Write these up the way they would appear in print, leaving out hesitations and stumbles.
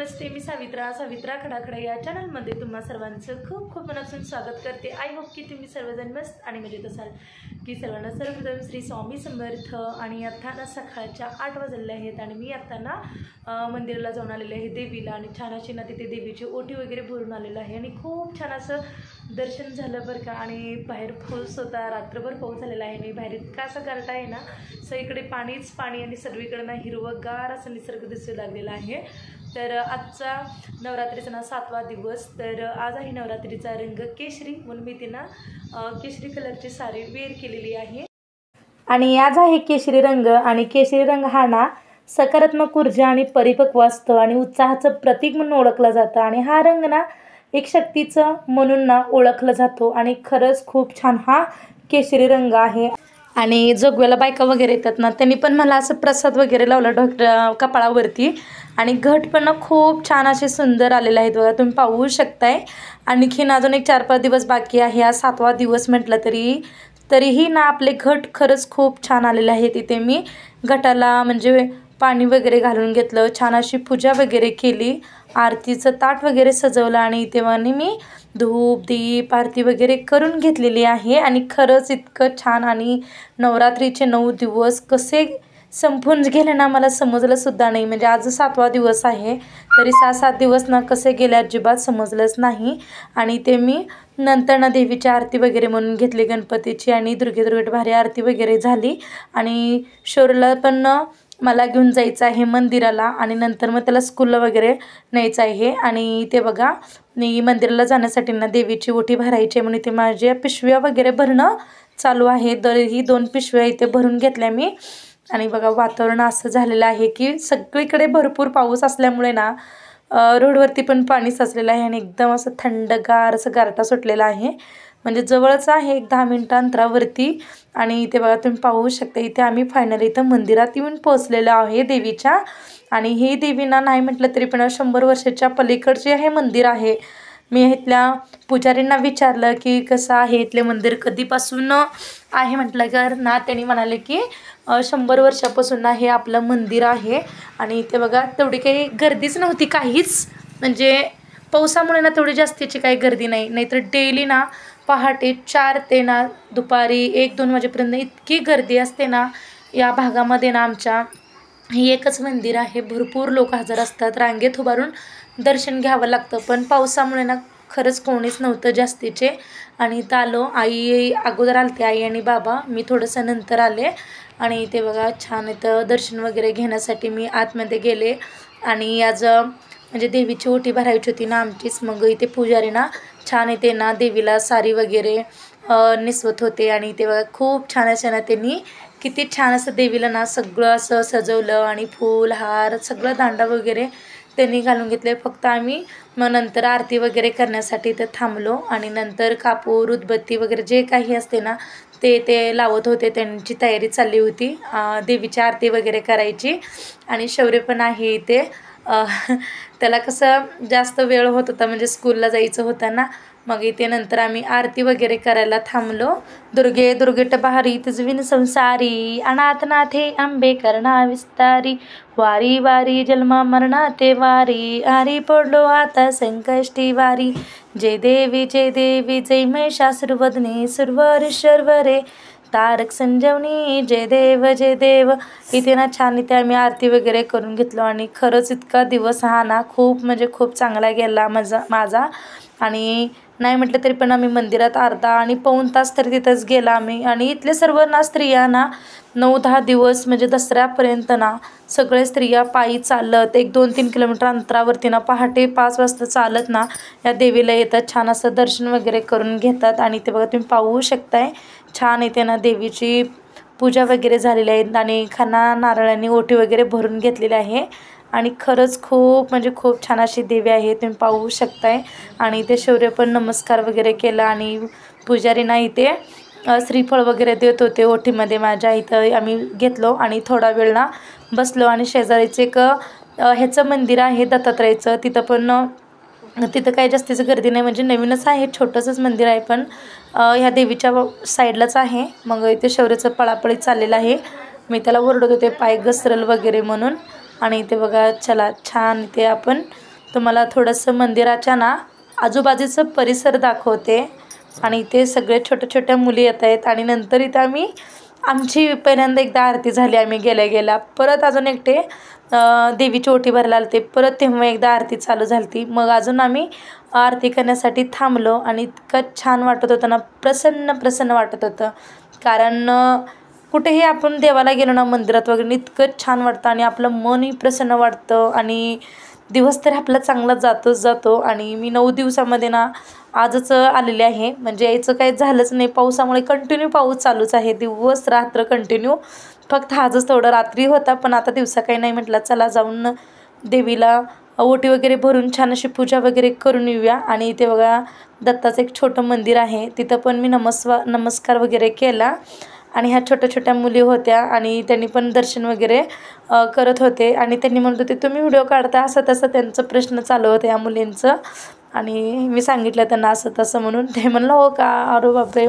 नमस्ते, मी सावित्रा खडाखडा या चॅनलमध्ये तुम्हा सर्वांचं खूप खूप मनापासून स्वागत करते। आय होप की तुम्ही सर्वजण मस्त आणि मजेत असाल। की सर्वांना सर्वप्रथम श्री स्वामी समर्थ। आणि आता ना सकाळच्या 8 वाजले आहेत आणि मी आता ना मंदिराला जाऊन आलेले आहे देवीला, आणि छान अशी ना तिथे देवीची ओटी वगैरे भरून आलेलं आहे आणि खूप छान असं दर्शन झालं बरं का। आणि बाहेर पाऊस होता, रात्रभर पाऊस झालेला आहे आणि बाहेर इतका असा गारठा आहे ना, सगळीकडे पाणीच पाणी आणि सर्वीकडे ना हिरवंगार असं निसर्ग दिसू लागलेला आहे। तर आजचा नवरात्रीचा ना 7वा दिवस, तर आज आहे नवरात्रीचा रंग केशरी, म्हणून मी तिनं केशरी कलरची साडी वेअर केलेली आहे। आणि आज आहे केशरी रंग, आणि केशरी रंग हा ना सकारात्मक ऊर्जा आणि परिपक्व असतो आणि उत्साहाचं प्रतीक म्हणून ओळखला जातं। आणि हा रंग ना एक शक्तीचं म्हणून ना ओळखला जातो आणि खरंच खूप छान हा केशरी रंग आहे। आणि जोगव्याला बायका वगैरे येतात ना, त्यांनी पण मला असं प्रसाद वगैरे लावला कपाळावरती, आणि घट पण ना खूप छान असे सुंदर आलेले आहेत बघा, तुम्ही पाहू शकताय। आणखीन अजून एक 4-5 दिवस बाकी आहे, हा 7वा दिवस म्हटलं तरीही ना आपले घट खरंच खूप छान आलेले आहेत। इथे मी घटाला म्हणजे पाणी वगैरे घालून घेतलं, छान अशी पूजा वगैरे केली, आरतीचं ताट वगैरे सजवलं, आणि तेव्हा मी धूप दीप आरती वगैरे करून घेतलेली आहे। आणि खरंच इतकं छान, आणि नवरात्रीचे 9 दिवस कसे संपून गेले ना मला समजलं सुद्धा नाही। म्हणजे आज 7वा दिवस आहे, तरी 6-7 दिवस ना कसे गेले अजिबात समजलंच नाही। आणि ते मी नंतर ना देवीची आरती वगैरे म्हणून घेतली गणपतीची, आणि दुर्गे भारी आरती वगैरे झाली। आणि शौर्यला पण मला घेऊन जायचं आहे मंदिराला, आणि नंतर मग त्याला स्कूलला वगैरे न्यायचं आहे। आणि ते बघा, मी मंदिराला जाण्यासाठी ना देवीची ओटी भरायची म्हणून ते माझ्या पिशव्या वगैरे भरणं चालू आहे। दरही 2 पिशव्या इथे भरून घेतल्या मी। आणि बघा वातावरण असं झालेलं आहे की सगळीकडे भरपूर पाऊस असल्यामुळे ना रोडवरती पण पाणी साचलेलं आहे, आणि एकदम असं थंडगार असं गारठा सुटलेला आहे। म्हणजे जवळच आहे, एक 10 मिनिटं अंतरावरती। आणि इथे बघा तुम्ही पाहू शकता, इथे आम्ही फायनली इथं मंदिरात येऊन पोहोचलेलो आहे देवीच्या। आणि ही देवीना नाही म्हटलं तरी पण 100 वर्षाच्या पलीकडचे हे मंदिर आहे। मी इथल्या पुजारींना विचारलं की कसं आहे इथले मंदिर, कधीपासून आहे म्हटलं तर ना त्यांनी म्हणाले की 100 वर्षापासून ना हे आपलं मंदिर आहे। आणि इथे बघा तेवढी काही गर्दीच नव्हती काहीच, म्हणजे पावसामुळे ना तेवढी जास्तीची काही गर्दी नाही, नाहीतर डेली ना पहाटे 4 ते ना दुपारी 1-2 वाजेपर्यंत इतकी गर्दी असते ना या भागामध्ये ना आमच्या। हे एकच मंदिर आहे, भरपूर लोक हजर असतात, रांगेत उभारून दर्शन घ्यावं लागतं, पण पावसामुळे ना खरंच कोणीच नव्हतं जास्तीचे। आणि इथं आलो, आई अगोदर आलते, आई आणि बाबा, मी थोडंसं नंतर आले। आणि इथे बघा छान इथं दर्शन वगैरे घेण्यासाठी मी आतमध्ये गेले। आणि आज म्हणजे देवीची ओटी भरायची होती ना आमचीच, मग इथे पुजारी ना छान इथे ना देवीला साडी वगैरे नेसवत होते। आणि इथे बघा खूप छान असं ना त्यांनी किती छान असं देवीला ना सगळं असं सजवलं, आणि फूल हार सगळं दांडा वगैरे त्यांनी घालून घेतले। फक्त आम्ही मग नंतर आरती वगैरे करण्यासाठी इथे थांबलो, आणि नंतर कापूर उदबत्ती वगैरे जे काही असते ना ते लावत होते, त्यांची तयारी चालली होती देवीची आरती वगैरे करायची। आणि शौर्य पण आहे इथे, त्याला कसं जास्त वेळ होत होता, म्हणजे स्कूलला जायचं होतं ना, मग इथे नंतर आम्ही आरती वगैरे करायला थांबलो। दुर्गेट बहारी तुझविन संसारी, अनाथनाथे अंबे करणा विस्तारी, वारी वारी जन्मा मरणा ते वारी, आरी पडलो आता संकष्टी वारी, जय देवी जय महिषासुरवदने सुरवर शर्वरे, तारक संजीवनी जय देव। इथे ना छान इथे आम्ही आरती वगैरे करून घेतलो। आणि खरंच इतका दिवस हा ना खूप म्हणजे खूप चांगला गेला माझा। आणि नाही म्हटलं तरी पण आम्ही मंदिरात अर्धा आणि पाऊण तास तरी तिथंच गेला आम्ही। आणि इथले सर्व ना स्त्रिया ना 9-10 दिवस म्हणजे दसऱ्यापर्यंत ना सगळे स्त्रिया पायी चालत 1-2-3 किलोमीटर अंतरावरती ना पहाटे 5 वाजता चालत ना या देवीला येतात, छान असं दर्शन वगैरे करून घेतात। आणि ते बघा तुम्ही पाहू शकताय, छान इथे ना देवीची पूजा वगैरे झालेली आहे, आणि खाना नारळांनी ओटी वगैरे भरून घेतलेली आहे। आणि खरंच खूप म्हणजे खूप छान अशी देवी आहे, तुम्ही पाहू शकताय। आणि इथे शौर्य पण नमस्कार वगैरे केला, आणि पुजारींना इथे श्रीफळ वगैरे देत होते ओटीमध्ये माझ्या। इथं आम्ही घेतलो आणि थोडा वेळ ना बसलो। आणि शेजारीचं एक ह्याचं मंदिर आहे दत्तात्रयाचं, तिथं काही जास्तीचं गर्दी नाही, म्हणजे नवीनच आहे, छोटंसंच मंदिर आहे, पण ह्या देवीच्या साईडलाच आहे। मग इथे शौर्याचं पळापळी चाललेलं आहे, मी त्याला ओरडत होते पाय घसरल वगैरे म्हणून। आणि इथे बघा चला छान इथे आपण तुम्हाला थोडंसं मंदिराच्या ना आजूबाजूचं परिसर दाखवते. आणि इथे सगळे छोट्या छोट्या मुली येत आहेत. आणि नंतर इथं आमची पहिल्यांदा एकदा आरती झाली आम्ही गेल्या गेल्या. परत अजून एकटे देवीची ओटी भरायला आलते. परत तेव्हा एकदा आरती चालू झाली. मग अजून आम्ही आरती करण्यासाठी थांबलो. आणि इतकं छान वाटत होतं ना, प्रसन्न प्रसन्न वाटत होतं. कारण कुठेही आपण देवाला गेलो ना मंदिरात वगैरे इतकं छान वाटतं आणि आपलं मनही प्रसन्न वाटतं आणि दिवस तर आपला चांगला जातोच जातो. आणि मी 9 दिवसामध्ये ना आजच आलेले आहे. म्हणजे यायचं काही झालंच नाही. पावसामुळे कंटिन्यू पाऊस चालूच आहे, दिवस रात्र कंटिन्यू. फक्त आजच थोडं रात्री होता, पण आता दिवसा काही नाही. म्हटलं चला जाऊन देवीला ओटी वगैरे भरून छान अशी पूजा वगैरे करून येऊया. आणि इथे बघा दत्ताचं एक छोटं मंदिर आहे, तिथं पण मी नमस्कार वगैरे केला. आणि ह्या छोट्या छोट्या मुली होत्या आणि त्यांनी पण दर्शन वगैरे करत होते. आणि त्यांनी म्हणत होते तुम्ही व्हिडिओ काढता, असं तसं त्यांचं प्रश्न चालू होते या मुलींचं. आणि मी सांगितलं त्यांना असं तसं म्हणून. ते म्हणलं हो का, अरे बापरे,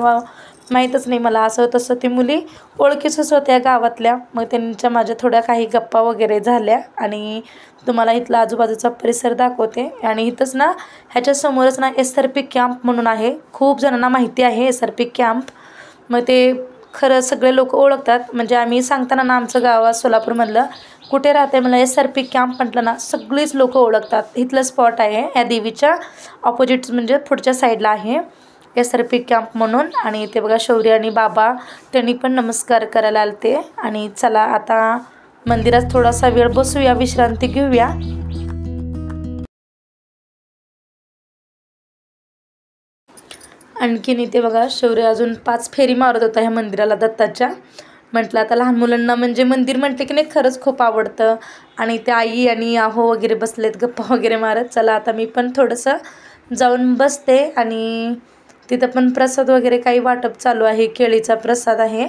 माहीतच नाही मला, असं तसं. ती मुली ओळखीच्याच होत्या गावातल्या. मग त्यांच्या माझ्या थोड्या काही गप्पा वगैरे झाल्या. आणि तुम्हाला इथला आजूबाजूचा परिसर दाखवते. आणि इथंच ना ह्याच्यासमोरच ना SRP कॅम्प म्हणून आहे. खूप जणांना माहिती आहे SRP कॅम्प. मग ते खरं सगळे लोक ओळखतात. म्हणजे आम्ही सांगताना ना आमचं गाव सोलापूरमधलं कुठे राहते मला SRP कॅम्प म्हटलं ना सगळीच लोक ओळखतात. इथलं स्पॉट आहे या देवीच्या ऑपोजिट, म्हणजे पुढच्या साईडला आहे SRP कॅम्प म्हणून. आणि इथे बघा शौर्य आणि बाबा त्यांनी पण नमस्कार करायला आलते. आणि चला आता मंदिरात थोडासा वेळ बसूया, विश्रांती घेऊया. आणखीन इथे बघा शौर्य अजून 5 फेरी मारत होता ह्या मंदिराला दत्ताच्या. म्हटलं आता लहान मुलांना म्हणजे मंदिर म्हटलं की नाही खरंच खूप आवडतं. आणि ते आई आणि आहो वगैरे बसलेत गप्पा वगैरे मारत. चला आता मी पण थोडंसं जाऊन बसते. आणि तिथं पण प्रसाद वगैरे काही वाटप चालू आहे. केळीचा प्रसाद आहे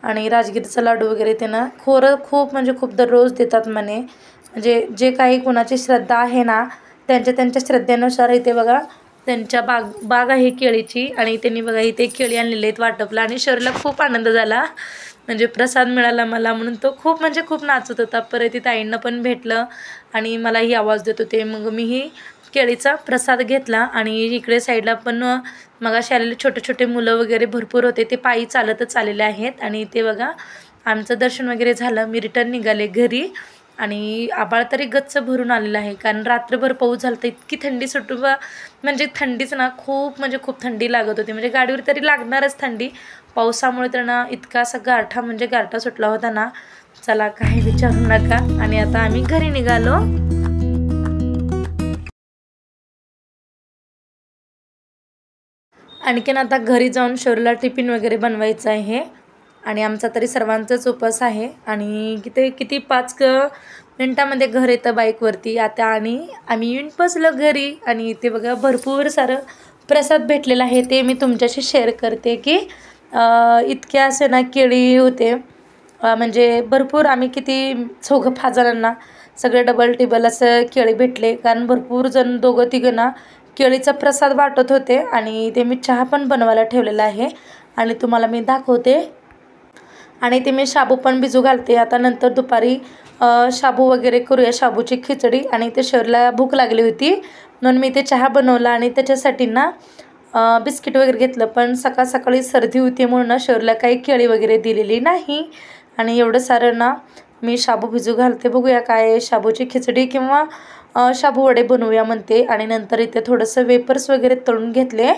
आणि राजगिरीचा लाडू वगैरे ते ना खूप म्हणजे खूप दररोज देतात म्हणे. म्हणजे जे काही कोणाची श्रद्धा आहे ना त्यांच्या श्रद्धेनुसार इथे बघा त्यांच्या बाग आहे केळीची. आणि त्यांनी बघा इथे केळी आणलेले आहेत वाटपला. आणि शरीराला खूप आनंद झाला, म्हणजे प्रसाद मिळाला मला म्हणून तो खूप म्हणजे खूप नाचत होता. परत इथे आईंना पण भेटलं आणि मलाही आवाज देत होते. मग मीही केळीचा प्रसाद घेतला. आणि इकडे साईडला पण मगाशी आलेले छोटे छोटे मुलं वगैरे भरपूर होते, ते पायी चालतच आलेले आहेत. आणि ते बघा आमचं दर्शन वगैरे झालं, मी रिटर्न निघाले घरी. आणि आभाळ तरी गच्च भरून आलेलं आहे, कारण रात्रभर पाऊस झाला तर इतकी थंडी म्हणजे थंडीच ना खूप म्हणजे खूप थंडी लागत होती. म्हणजे गाडीवर तरी लागणारच थंडी, पावसामुळे तर ना इतका असा गारठा सुटला होता ना, चला काही विचारू नका. आणि आता आम्ही घरी निघालो. आणखीन आता घरी जाऊन शौर्यला टिफिन वगैरे बनवायचं आहे. आणि आमचा तरी सर्वांचाच उपवास आहे. आणि किती 5 मिनटामध्ये घर येतं बाईकवरती आता. आणि आम्ही येऊन बसलो घरी. आणि इथे बघा भरपूर सारं प्रसाद भेटलेला आहे, ते मी तुमच्याशी शेअर करते. की इतके असे ना केळी होते, म्हणजे भरपूर आम्ही किती 4-5 जणांना सगळे डबल टिबल असं केळी भेटले. कारण भरपूर जण 2-3 ना केळीचा प्रसाद वाटत होते. आणि ते मी चहा पण बनवायला ठेवलेला आहे आणि तुम्हाला मी दाखवते. आणि ते मी शाबू पण भिजू घालते. आता नंतर दुपारी शाबू वगैरे करूया, शाबूची खिचडी. आणि ते शरीराला भूक लागली होती म्हणून मी ते चहा बनवला. आणि त्याच्यासाठी ना बिस्किट वगैरे घेतलं, पण सकाळी सर्दी होती म्हणून ना शरीराला काही केळी वगैरे दिलेली नाही. आणि एवढं सारं ना मी शाबू भिजू घालते. बघूया काय शाबूची खिचडी किंवा शाबू वडे बनवूया म्हणते. आणि नंतर इथे थोडंसं वेपर्स वगैरे तळून घेतले.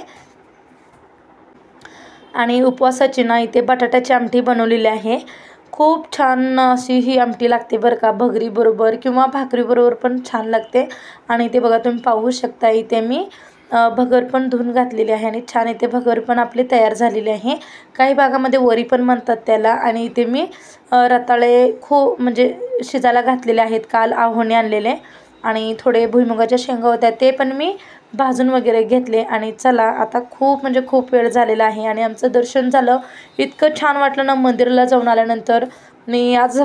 आणि उपवासाची ना इथे बटाट्याची आमटी बनवलेली आहे. खूप छान अशी ही आमटी लागते बरं का, भगरीबरोबर किंवा भाकरीबरोबर पण छान लागते. आणि इथे बघा तुम्ही पाहू शकता, इथे मी भगर पण धुवून घातलेली आहे. आणि छान इथे भगर पण आपली तयार झालेली आहे. काही भागामध्ये वरी पण म्हणतात त्याला. आणि इथे मी रताळे म्हणजे शिजायला घातलेले आहेत, काल आहोने आणलेले. आणि थोडे भुईमुगाच्या शेंगा होत्या, ते पण मी भाजून वगैरे घेतले. आणि चला आता खूप म्हणजे खूप वेळ झालेला आहे. आणि आमचं दर्शन झालं, इतकं छान वाटलं ना मंदिराला जाऊन आल्यानंतर. मी आज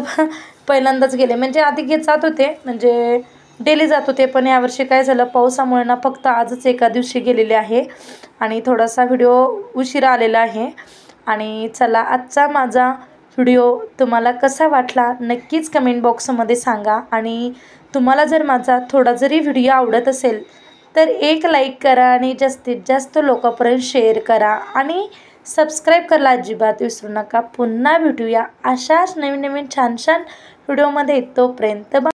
पहिल्यांदाच गेले, म्हणजे आधी जात होते, म्हणजे डेली जात होते. पण यावर्षी काय झालं, पावसामुळे ना फक्त आजच एका दिवशी गेलेले आहे. आणि थोडासा व्हिडिओ उशिरा आलेला आहे. आणि चला आजचा माझा व्हिडिओ तुम्हाला कसा वाटला नक्कीच कमेंट बॉक्समध्ये सांगा. आणि तुम्हाला जर माझा थोडा जरी व्हिडिओ आवडत असेल तर एक लाईक करा आणि जास्तीत जास्त लोकांपर्यंत शेअर करा आणि सबस्क्राईब करायला अजिबात विसरू नका. पुन्हा भेटूया अशाच नवीन नवीन छान छान व्हिडिओमध्ये. तोपर्यंत